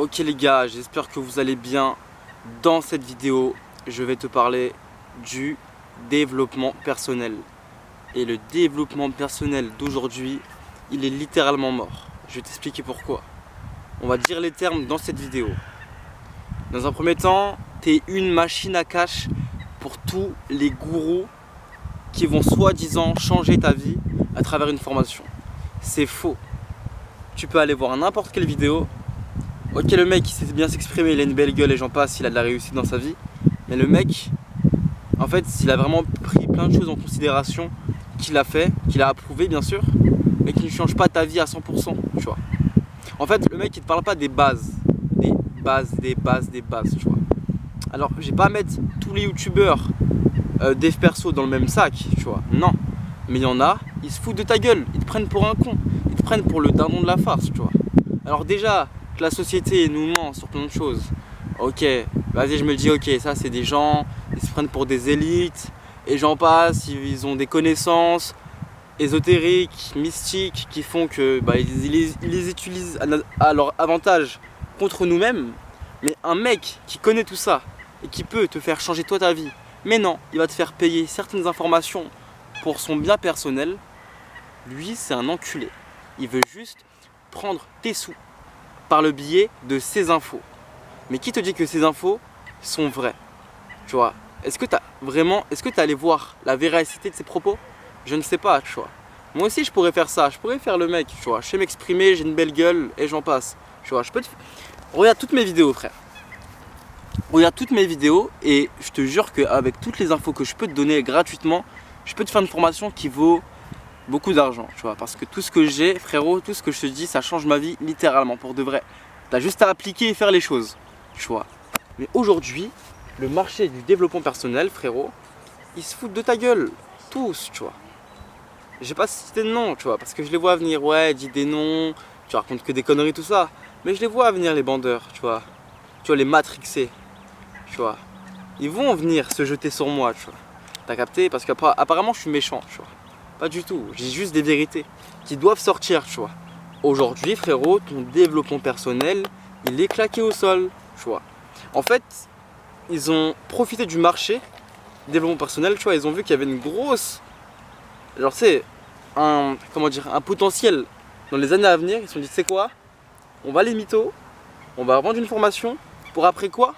Ok les gars, j'espère que vous allez bien. Dans cette vidéo, je vais te parler du développement personnel. Et le développement personnel d'aujourd'hui, il est littéralement mort. Je vais t'expliquer pourquoi. On va dire les termes dans cette vidéo. Dans un premier temps, tu es une machine à cash pour tous les gourous qui vont soi-disant changer ta vie à travers une formation. C'est faux. Tu peux aller voir n'importe quelle vidéo. Ok, le mec il sait bien s'exprimer, il a une belle gueule et j'en passe, il a de la réussite dans sa vie. Mais le mec, en fait, il a vraiment pris plein de choses en considération qu'il a fait, qu'il a approuvé bien sûr, mais qui ne change pas ta vie à 100%, tu vois. En fait, le mec il te parle pas des bases, tu vois. Alors, j'ai pas à mettre tous les youtubeurs dev perso dans le même sac, tu vois. Non, mais il y en a, ils se foutent de ta gueule, ils te prennent pour un con, ils te prennent pour le dindon de la farce, tu vois. Alors déjà, que la société nous ment sur plein de choses. Ok, vas-y, je me dis, ok, ça c'est des gens, ils se prennent pour des élites, et j'en passe, ils ont des connaissances ésotériques, mystiques, qui font que ils les utilisent à leur avantage contre nous-mêmes. Mais un mec qui connaît tout ça et qui peut te faire changer toi ta vie, mais non, il va te faire payer certaines informations pour son bien personnel, lui c'est un enculé. Il veut juste prendre tes sous par le biais de ces infos. Mais qui te dit que ces infos sont vraies? Tu vois, est-ce que tu allé voir la véracité de ces propos? Je ne sais pas, tu vois. Moi aussi je pourrais faire ça, je pourrais faire le mec, tu vois. Je sais m'exprimer, j'ai une belle gueule et j'en passe. Tu vois, regarde toutes mes vidéos, frère. Regarde toutes mes vidéos et je te jure qu'avec toutes les infos que je peux te donner gratuitement, je peux te faire une formation qui vaut beaucoup d'argent, tu vois, parce que tout ce que j'ai, frérot, tout ce que je te dis, ça change ma vie littéralement, pour de vrai. T'as juste à appliquer et faire les choses, tu vois. Mais aujourd'hui, le marché du développement personnel, frérot, ils se foutent de ta gueule, tous, tu vois. J'ai pas cité de nom, tu vois, parce que je les vois venir, ouais, dis des noms, tu racontes que des conneries, tout ça. Mais je les vois venir, les bandeurs, tu vois. Tu vois, les matrixés, tu vois. Ils vont venir se jeter sur moi, tu vois. T'as capté? Parce qu'apparemment, je suis méchant, tu vois. Pas du tout, j'ai juste des vérités qui doivent sortir, tu vois. Aujourd'hui, frérot, ton développement personnel, il est claqué au sol, tu vois. En fait, ils ont profité du marché développement personnel, tu vois. Ils ont vu qu'il y avait une grosse, genre c'est un potentiel dans les années à venir. Ils se sont dit, c'est quoi? On va les mythos, on va vendre une formation pour après quoi?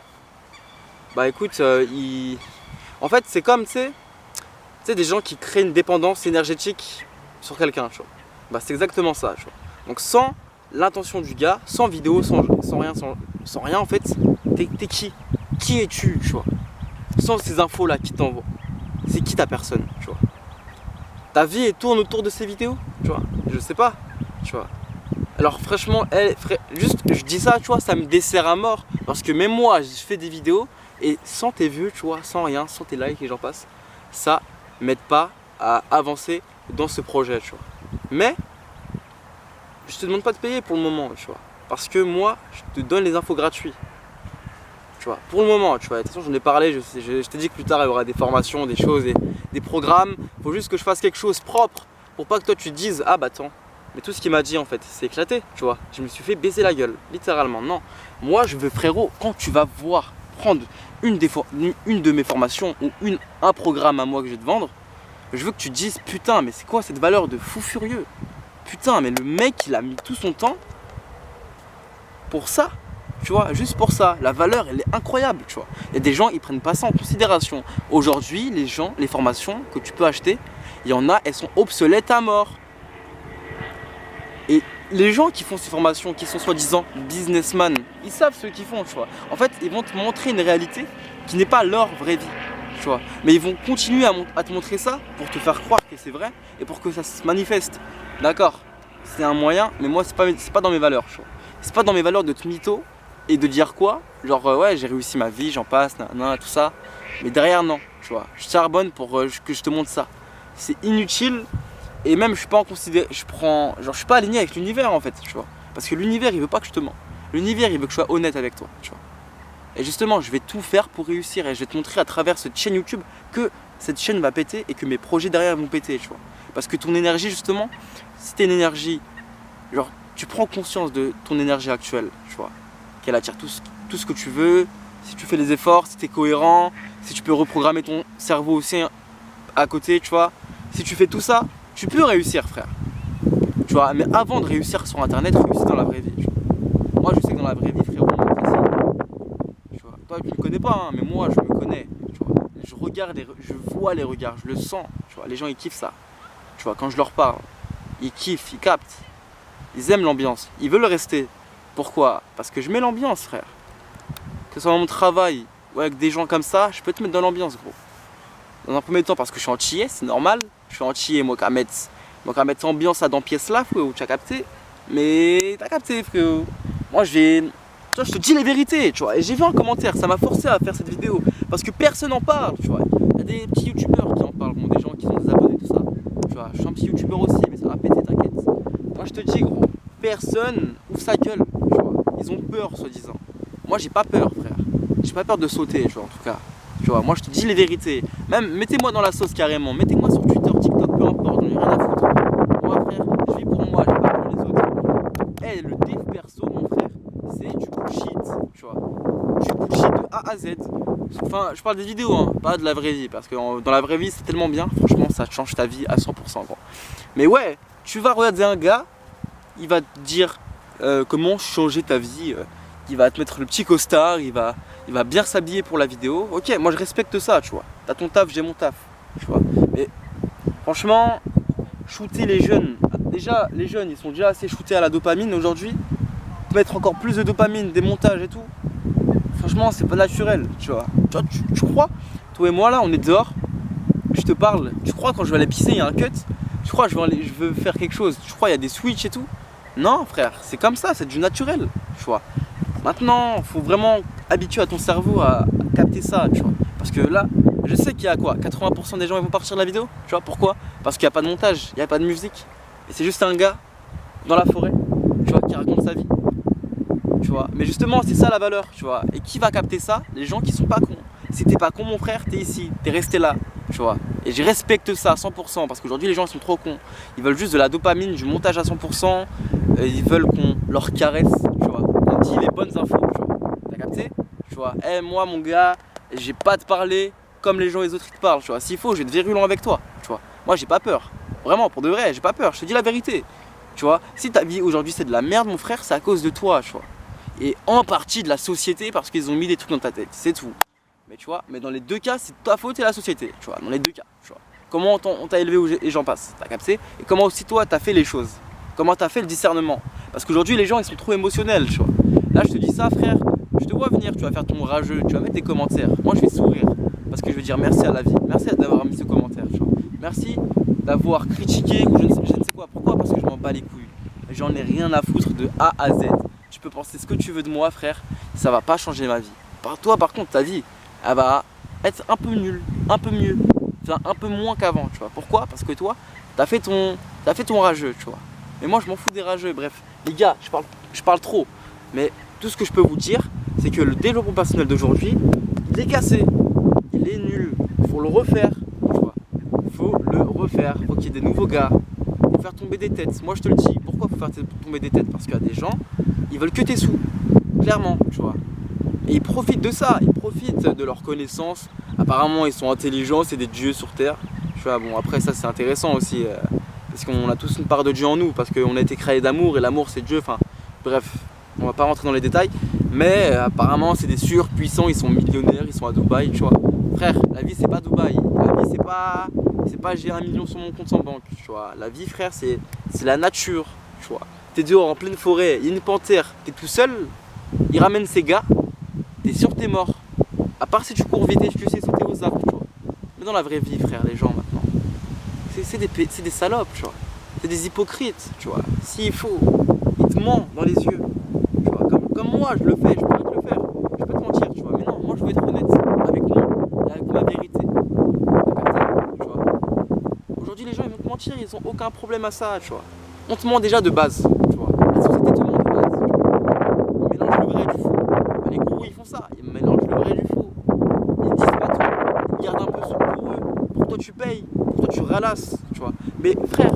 Bah écoute, en fait, c'est comme, tu sais, des gens qui créent une dépendance énergétique sur quelqu'un, tu vois. Bah c'est exactement ça, tu vois. Donc sans l'intention du gars, sans vidéo, sans rien en fait, t'es qui? Qui es-tu, tu vois? Sans ces infos là qui t'envoient. C'est qui ta personne, tu vois? Ta vie elle tourne autour de ces vidéos, tu vois? Je sais pas, tu vois. Alors franchement, juste je dis ça, tu vois, ça me dessert à mort. Parce que même moi, je fais des vidéos et sans tes vues, tu vois, sans rien, sans tes likes et j'en passe, ça m'aide pas à avancer dans ce projet, tu vois. Mais je te demande pas de payer pour le moment, tu vois. Parce que moi, je te donne les infos gratuites. Tu vois, pour le moment, tu vois. De toute façon, j'en ai parlé, je t'ai dit que plus tard, il y aura des formations, des choses, des programmes. Il faut juste que je fasse quelque chose propre pour pas que toi, tu te dises, ah bah attends, mais tout ce qu'il m'a dit, en fait, c'est éclaté, tu vois. Je me suis fait baiser la gueule, littéralement. Non, moi, je veux, frérot, quand tu vas voir prendre une de mes formations ou un programme à moi que je vais te vendre, je veux que tu te dises, putain, mais c'est quoi cette valeur de fou furieux? Putain, mais le mec, il a mis tout son temps pour ça, tu vois, juste pour ça. La valeur, elle est incroyable, tu vois. Il y a des gens, ils prennent pas ça en considération. Aujourd'hui, les formations que tu peux acheter, il y en a, elles sont obsolètes à mort. Et les gens qui font ces formations, qui sont soi-disant businessmen, ils savent ce qu'ils font, tu vois. En fait, ils vont te montrer une réalité qui n'est pas leur vraie vie, tu vois. Mais ils vont continuer à te montrer ça pour te faire croire que c'est vrai et pour que ça se manifeste. D'accord, c'est un moyen, mais moi, c'est pas dans mes valeurs, tu vois. C'est pas dans mes valeurs de te mytho et de dire quoi? Genre, ouais, j'ai réussi ma vie, j'en passe, nan, tout ça. Mais derrière, non, tu vois. Je charbonne pour que je te montre ça. C'est inutile. Et même je suis pas en considération, je suis pas aligné avec l'univers en fait, tu vois. Parce que l'univers il veut pas que je te mens. L'univers il veut que je sois honnête avec toi, tu vois. Et justement je vais tout faire pour réussir et je vais te montrer à travers cette chaîne YouTube que cette chaîne va péter et que mes projets derrière vont péter, tu vois. Parce que ton énergie justement, si t'es une énergie, genre tu prends conscience de ton énergie actuelle, tu vois. qu'elle attire tout ce que tu veux. Si tu fais les efforts, si tu es cohérent, si tu peux reprogrammer ton cerveau aussi à côté, tu vois. Si tu fais tout ça, tu peux réussir, frère. Tu vois, mais avant de réussir sur internet, réussir dans la vraie vie. Tu vois. Moi, je sais que dans la vraie vie, frérot, on m'apprécie. Tu vois. Toi, tu me connais pas, hein, mais moi, je me connais. Tu vois. Je regarde, je vois les regards, je le sens. Tu vois. Les gens, ils kiffent ça. Tu vois, quand je leur parle, ils kiffent, ils captent. Ils aiment l'ambiance, ils veulent rester. Pourquoi? Parce que je mets l'ambiance, frère. Que ce soit dans mon travail ou avec des gens comme ça, je peux te mettre dans l'ambiance, gros. Dans un premier temps, parce que je suis antillais, c'est normal. Je suis antillais, moi, qu'à mettre ambiance là dans pièce là, frérot, tu as capté. Mais t'as capté, frérot. Moi, tu vois, je te dis les vérités, tu vois. Et j'ai vu un commentaire, ça m'a forcé à faire cette vidéo. Parce que personne n'en parle, tu vois. Il y a des petits youtubeurs qui en parlent, bon, des gens qui sont des abonnés, tout ça. Tu vois, je suis un petit youtubeur aussi, mais ça va péter, t'inquiète. Moi, je te dis, gros, personne ouvre sa gueule, tu vois. Ils ont peur, soi-disant. Moi, j'ai pas peur, frère. J'ai pas peur de sauter, tu vois, en tout cas. Tu vois, moi, je te dis les vérités. Même, mettez-moi dans la sauce carrément. Mettez-moi sur Twitter, TikTok, peu importe, j'en ai rien à foutre. Moi, frère, je vis pour moi, j'ai pas pour les autres. Eh, le dev perso, mon frère, c'est du bullshit, tu vois. Du bullshit de A à Z. Enfin, je parle des vidéos, hein, pas de la vraie vie. Parce que dans la vraie vie, c'est tellement bien. Franchement, ça change ta vie à 100%, gros. Mais ouais, tu vas regarder un gars, il va te dire comment changer ta vie. Il va te mettre le petit costard, il va bien s'habiller pour la vidéo. Ok, moi je respecte ça, tu vois. T'as ton taf, j'ai mon taf, tu vois. Mais franchement, shooter les jeunes, déjà les jeunes ils sont déjà assez shootés à la dopamine aujourd'hui. Mettre encore plus de dopamine, des montages et tout. Franchement, c'est pas naturel, tu vois. Tu crois, toi et moi là, on est dehors, je te parle. Tu crois quand je vais aller pisser, il y a un cut? Tu crois je veux faire quelque chose? Tu crois il y a des switches et tout? Non, frère, c'est comme ça, c'est du naturel, tu vois. Maintenant, il faut vraiment habituer à ton cerveau à capter ça, tu vois. Parce que là, je sais qu'il y a quoi, 80% des gens ils vont partir de la vidéo, tu vois. Pourquoi? Parce qu'il n'y a pas de montage, il n'y a pas de musique. Et c'est juste un gars dans la forêt, tu vois, qui raconte sa vie. Tu vois. Mais justement, c'est ça la valeur, tu vois. Et qui va capter ça? Les gens qui sont pas cons. Si t'es pas con, mon frère, t'es ici, t'es resté là, tu vois. Et je respecte ça à 100% parce qu'aujourd'hui, les gens ils sont trop cons. Ils veulent juste de la dopamine, du montage à 100%. Ils veulent qu'on leur caresse, tu vois. On dit les bonnes infos, tu vois. T'as capté? Tu vois. Eh, moi, mon gars, j'ai pas à te parler comme les gens les autres ils te parlent, tu vois. S'il faut, je vais être virulent avec toi, tu vois. Moi, j'ai pas peur. Vraiment, pour de vrai, j'ai pas peur. Je te dis la vérité, tu vois. Si ta vie aujourd'hui c'est de la merde, mon frère, c'est à cause de toi, tu vois. Et en partie de la société parce qu'ils ont mis des trucs dans ta tête, c'est tout. Mais tu vois, mais dans les deux cas, c'est ta faute et la société, tu vois, dans les deux cas, tu vois. Comment on t'a élevé et j'en passe, t'as capté? Et comment aussi toi, t'as fait les choses? Comment t'as fait le discernement? Parce qu'aujourd'hui, les gens, ils sont trop émotionnels, tu vois. Là, je te dis ça, frère, je te vois venir, tu vas faire ton rageux, tu vas mettre des commentaires. Moi, je vais sourire parce que je vais dire merci à la vie, merci d'avoir mis ce commentaire, tu vois. Merci d'avoir critiqué ou je ne sais quoi. Pourquoi? Parce que je m'en bats les couilles. J'en ai rien à foutre de A à Z. Tu peux penser ce que tu veux de moi, frère, ça va pas changer ma vie. Toi, par contre, ta vie, elle va être un peu nulle, un peu mieux, enfin, un peu moins qu'avant, tu vois. Pourquoi? Parce que toi, t'as fait ton rageux, tu vois. Mais moi, je m'en fous des rageux. Bref, les gars, je parle trop. Mais tout ce que je peux vous dire, c'est que le développement personnel d'aujourd'hui, il est cassé, il est nul. Faut le refaire, tu vois. Faut le refaire. Faut qu'il y ait des nouveaux gars. Faut faire tomber des têtes. Moi, je te le dis. Pourquoi faut faire tomber des têtes? Parce qu'il y a des gens, ils veulent que tes sous, clairement, tu vois. Et ils profitent de ça, ils profitent de leurs connaissances. Apparemment, ils sont intelligents, c'est des dieux sur terre. Tu vois, bon, après, ça, c'est intéressant aussi. Parce qu'on a tous une part de Dieu en nous, parce qu'on a été créé d'amour, et l'amour, c'est Dieu. Enfin, bref, on va pas rentrer dans les détails. Mais apparemment, c'est des surpuissants, ils sont millionnaires, ils sont à Dubaï, tu vois. Frère, la vie, c'est pas Dubaï. La vie, c'est pas j'ai 1 million sur mon compte en banque, tu vois. La vie, frère, c'est la nature, tu vois. T'es dehors en pleine forêt, il y a une panthère, t'es tout seul, il ramène ses gars, t'es sûr que t'es mort. À part si tu cours vite et tu sais sauter aux arbres, tu vois. Mais dans la vraie vie, frère, les gens maintenant, c'est des salopes, tu vois. C'est des hypocrites, tu vois. S'il faut, ils te mentent dans les yeux. Tu vois, comme moi, je le fais, je peux te le faire. Je peux te mentir, tu vois. Mais non, moi je veux être honnête avec moi et avec ma vérité. Tu vois. Aujourd'hui, les gens ils vont te mentir, ils ont aucun problème à ça, tu vois. On te ment déjà de base, tu vois. La société te ment de base, tu vois. Ils mélangent le vrai du faux. Les gourous ils font ça, ils mélangent le vrai du faux. Ils disent pas tout, ils gardent un peu ça pour eux. Pour toi tu payes, pour toi tu ralasses, tu vois. Mais frère,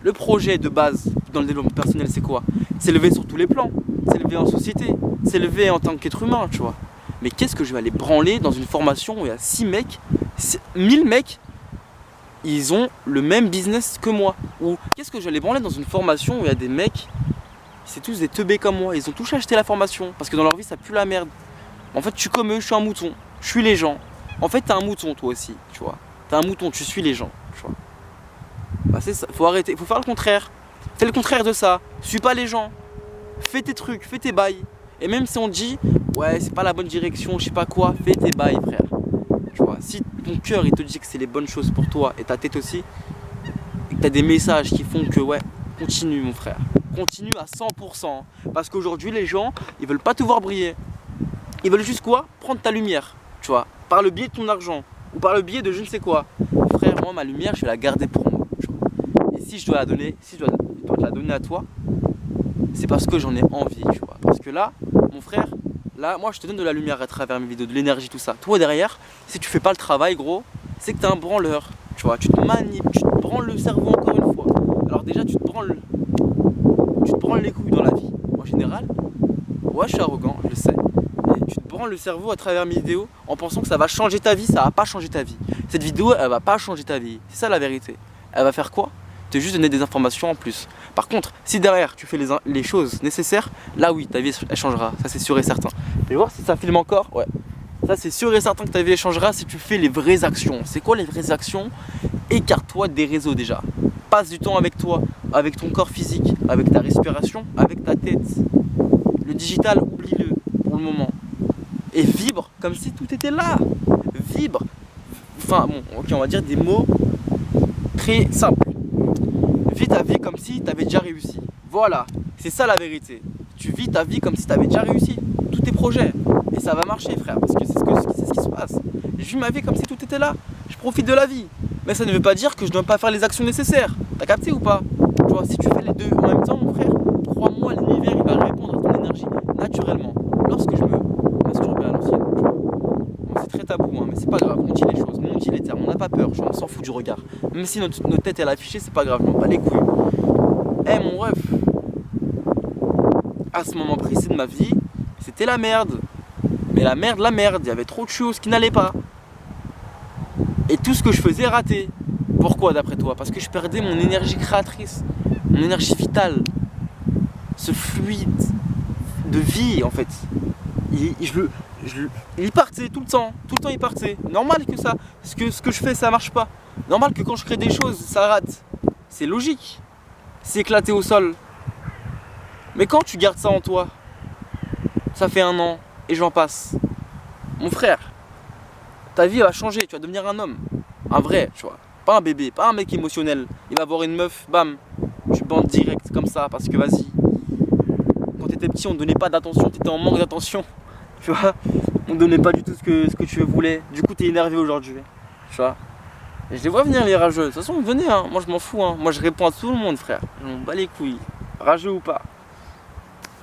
le projet de base dans le développement personnel c'est quoi? C'est lever sur tous les plans, c'est lever en société, s'élever en tant qu'être humain, tu vois. Mais qu'est-ce que je vais aller branler dans une formation où il y a 6 mecs, 1000 mecs, ils ont le même business que moi? Ou qu'est-ce que je vais aller branler dans une formation où il y a des mecs, c'est tous des teubés comme moi, ils ont tous acheté la formation parce que dans leur vie ça pue la merde. En fait, je suis comme eux, je suis un mouton, je suis les gens. En fait, t'es un mouton toi aussi, tu vois. T'es un mouton, tu suis les gens, tu vois. Bah c'est ça, faut arrêter, faut faire le contraire. Fais le contraire de ça, suis pas les gens. Fais tes trucs, fais tes bails. Et même si on dit, ouais, c'est pas la bonne direction, je sais pas quoi, fais tes bails, frère. Tu vois, si ton cœur il te dit que c'est les bonnes choses pour toi et ta tête aussi, et que t'as des messages qui font que, ouais, continue mon frère. Continue à 100%. Parce qu'aujourd'hui, les gens, ils veulent pas te voir briller. Ils veulent juste quoi? Prendre ta lumière, tu vois, par le biais de ton argent ou par le biais de je ne sais quoi. Frère, moi, ma lumière, je vais la garder pour moi. Tu vois. Et si je dois la donner, si je dois te la donner à toi, c'est parce que j'en ai envie, tu vois. Parce que là, mon frère, là, moi, je te donne de la lumière à travers mes vidéos, de l'énergie, tout ça. Toi, derrière, si tu fais pas le travail, gros, c'est que t'es un branleur. Tu vois, tu te branles le cerveau encore une fois. Alors déjà, tu te branles les couilles dans la vie, en général. Ouais, je suis arrogant, je le sais. Et tu te branles le cerveau à travers mes vidéos en pensant que ça va changer ta vie, ça va pas changer ta vie. Cette vidéo, elle va pas changer ta vie. C'est ça la vérité. Elle va faire quoi? Te juste donner des informations en plus. Par contre, si derrière tu fais les choses nécessaires, là oui, ta vie elle changera, ça c'est sûr et certain. Tu vas voir si ça filme encore? Ouais. Ça c'est sûr et certain que ta vie elle changera si tu fais les vraies actions. C'est quoi les vraies actions? Écarte-toi des réseaux déjà. Passe du temps avec toi, avec ton corps physique, avec ta respiration, avec ta tête. Le digital, oublie-le pour le moment. Et vibre comme si tout était là. Vibre. Enfin bon, ok, on va dire des mots très simples. Vis ta vie comme si tu avais déjà réussi. Voilà, c'est ça la vérité. Tu vis ta vie comme si tu avais déjà réussi tous tes projets. Et ça va marcher, frère, parce que c'est ce qui se passe. Je vis ma vie comme si tout était là. Je profite de la vie. Mais ça ne veut pas dire que je ne dois pas faire les actions nécessaires. T'as capté ou pas? Tu vois, si tu fais les deux en même temps, mon frère, crois-moi, l'univers il va répondre à ton énergie naturellement. Lorsque je me masturbe à l'ancienne, tu vois. Bon, c'est très tabou, hein, mais c'est pas grave. On dit les choses, nous on dit les termes, on n'a pas peur, on s'en fout du regard. Même si notre tête est affichée, c'est pas grave, je m'en bats les couilles. Eh mon ref, à ce moment précis de ma vie, c'était la merde. Mais la merde, il y avait trop de choses qui n'allaient pas. Et tout ce que je faisais raté. Pourquoi d'après toi? Parce que je perdais mon énergie créatrice, mon énergie vitale, ce fluide de vie en fait. Il partait tout le temps il partait. Normal que ça, parce que ce que je fais ça marche pas. Normal que quand je crée des choses ça rate. C'est logique, c'est éclaté au sol. Mais quand tu gardes ça en toi, ça fait 1 an et j'en passe. Mon frère, ta vie va changer, tu vas devenir un homme, un vrai, tu vois. Pas un bébé, pas un mec émotionnel. Il va voir une meuf, bam, tu bandes direct comme ça parce que vas-y. Quand t'étais petit, on ne donnait pas d'attention, t'étais en manque d'attention. Tu vois, on ne donnait pas du tout ce que tu voulais. Du coup, t'es énervé aujourd'hui. Tu vois. Et je les vois venir les rageux. De toute façon, venez, hein. Moi je m'en fous. Hein. Moi je réponds à tout le monde, frère. Je m'en bats les couilles. Rageux ou pas.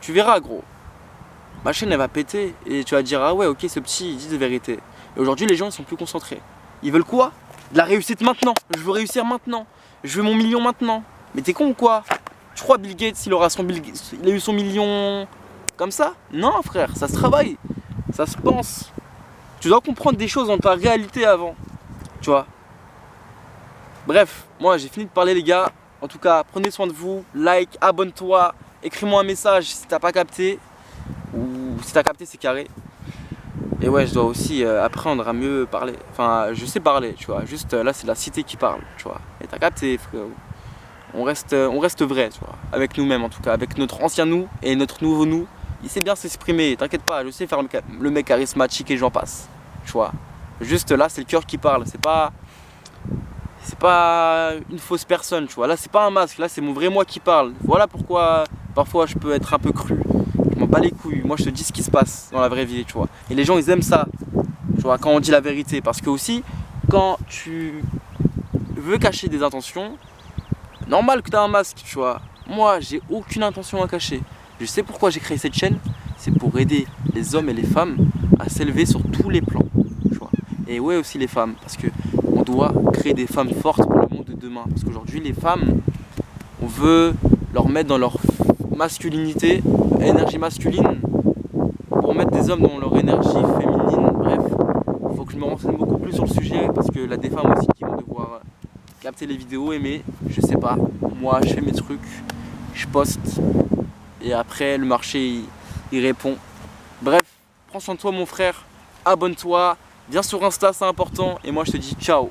Tu verras, gros. Ma chaîne elle va péter et tu vas dire ah ouais, ok, ce petit il dit de vérité. Et aujourd'hui, les gens ils sont plus concentrés. Ils veulent quoi? De la réussite maintenant. Je veux réussir maintenant. Je veux mon million maintenant. Mais t'es con ou quoi? Tu crois Bill Gates, il a eu son million comme ça? Non, frère, ça se travaille. Ça se pense. Tu dois comprendre des choses dans ta réalité avant. Tu vois. Bref, moi j'ai fini de parler les gars. En tout cas, prenez soin de vous. Like, abonne-toi. Écris-moi un message si t'as pas capté. Ou si t'as capté, c'est carré. Et ouais, je dois aussi apprendre à mieux parler. Enfin, je sais parler, tu vois. Juste là, c'est la cité qui parle, tu vois. Et t'as capté, frère. On reste vrai, tu vois. Avec nous-mêmes, en tout cas. Avec notre ancien nous et notre nouveau nous. Il sait bien s'exprimer. T'inquiète pas, je sais faire le mec charismatique et j'en passe. Tu vois. Juste là, c'est le cœur qui parle. C'est pas une fausse personne, tu vois. Là, c'est pas un masque. Là, c'est mon vrai moi qui parle. Voilà pourquoi parfois je peux être un peu cru. Je m'en bats les couilles, moi je te dis ce qui se passe dans la vraie vie, tu vois. Et les gens ils aiment ça, tu vois, quand on dit la vérité. Parce que aussi, quand tu veux cacher des intentions, normal que tu as un masque, tu vois. Moi j'ai aucune intention à cacher. Je sais pourquoi j'ai créé cette chaîne, c'est pour aider les hommes et les femmes à s'élever sur tous les plans, tu vois. Et ouais aussi les femmes, parce que on doit créer des femmes fortes pour le monde de demain. Parce qu'aujourd'hui les femmes, on veut leur mettre dans leur masculinité, énergie masculine, les hommes dans leur énergie féminine. Bref, il faut que je me renseigne beaucoup plus sur le sujet parce que là, des femmes aussi qui vont devoir capter les vidéos, aimer, je sais pas. Moi, je fais mes trucs, je poste et après le marché il répond. Bref, prends soin de toi mon frère, abonne-toi, viens sur Insta, c'est important et moi je te dis ciao.